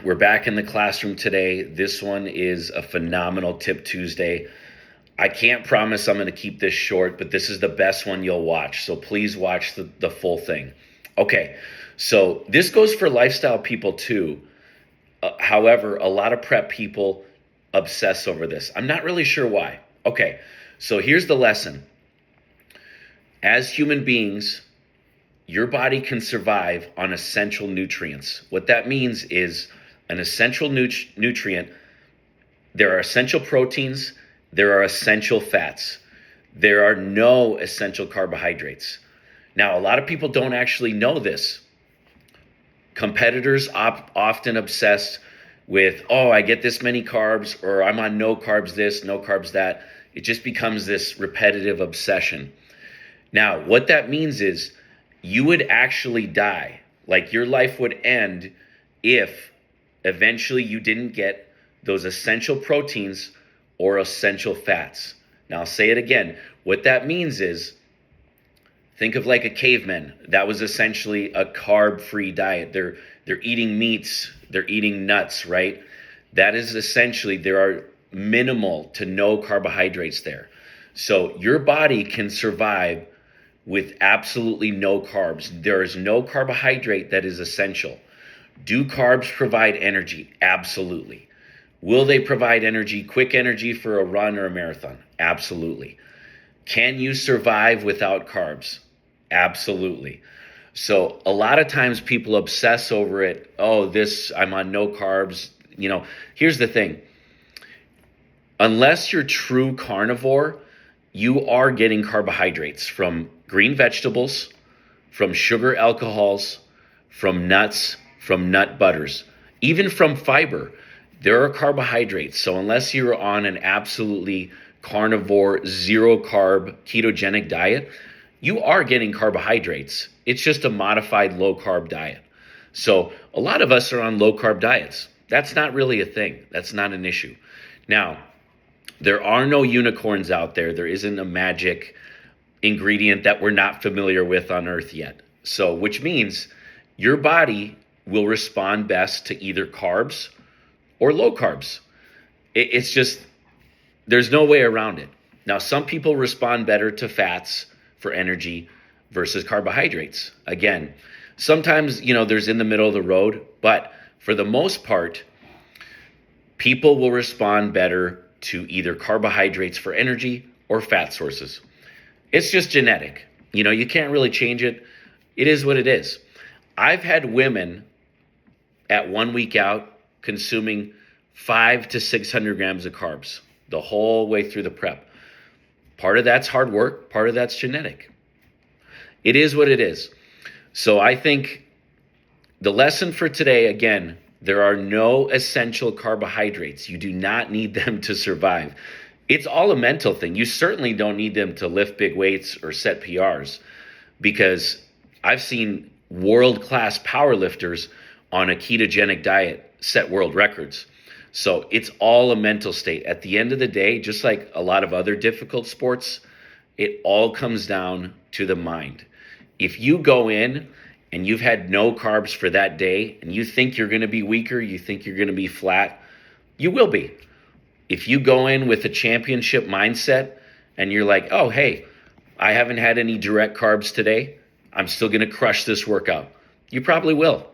We're back in the classroom today. This one is a phenomenal Tip Tuesday. I can't promise I'm going to keep this short, but this is the best one you'll watch. So please watch the full thing. Okay, so this goes for lifestyle people too. However, a lot of prep people obsess over this. I'm not really sure why. Okay, so here's the lesson. As human beings, your body can survive on essential nutrients. What that means is an essential nutrient, there are essential proteins, there are essential fats. There are no essential carbohydrates. Now, a lot of people don't actually know this. Competitors often obsessed with, oh, I get this many carbs, or I'm on no carbs this, no carbs that. It just becomes this repetitive obsession. Now, what that means is you would actually die. Like your life would end if eventually you didn't get those essential proteins or essential fats. Now, I'll say it again. What that means is, think of like a caveman. That was essentially a carb-free diet. They're eating meats, they're eating nuts, right? That is essentially, there are minimal to no carbohydrates there. So your body can survive with absolutely no carbs. There is no carbohydrate that is essential. Do carbs provide energy? Absolutely. Will they provide energy, quick energy for a run or a marathon? Absolutely. Can you survive without carbs? Absolutely. So a lot of times people obsess over it. Oh, I'm on no carbs. Here's the thing. Unless you're true carnivore, you are getting carbohydrates from green vegetables, from sugar alcohols, from nuts, from nut butters, even from fiber. There are carbohydrates. So unless you're on an absolutely carnivore, zero carb, ketogenic diet, you are getting carbohydrates. It's just a modified low carb diet. So a lot of us are on low carb diets. That's not really a thing. That's not an issue. Now, there are no unicorns out there. There isn't a magic ingredient that we're not familiar with on Earth yet. So, which means your body will respond best to either carbs or low carbs. It's just, there's no way around it. Now, some people respond better to fats for energy versus carbohydrates. Again, sometimes, there's in the middle of the road, but for the most part, people will respond better to either carbohydrates for energy or fat sources. It's just genetic. You can't really change it. It is what it is. I've had women at 1 week out consuming 500 to 600 grams of carbs the whole way through the prep. Part of that's hard work. Part of that's genetic. It is what it is. So I think the lesson for today, again, there are no essential carbohydrates. You do not need them to survive. It's all a mental thing. You certainly don't need them to lift big weights or set PRs, because I've seen world-class powerlifters on a ketogenic diet set world records. So it's all a mental state. At the end of the day, just like a lot of other difficult sports, it all comes down to the mind. If you go in and you've had no carbs for that day and you think you're going to be weaker, you think you're going to be flat, you will be. If you go in with a championship mindset and you're like, oh, hey, I haven't had any direct carbs today, I'm still going to crush this workout, you probably will.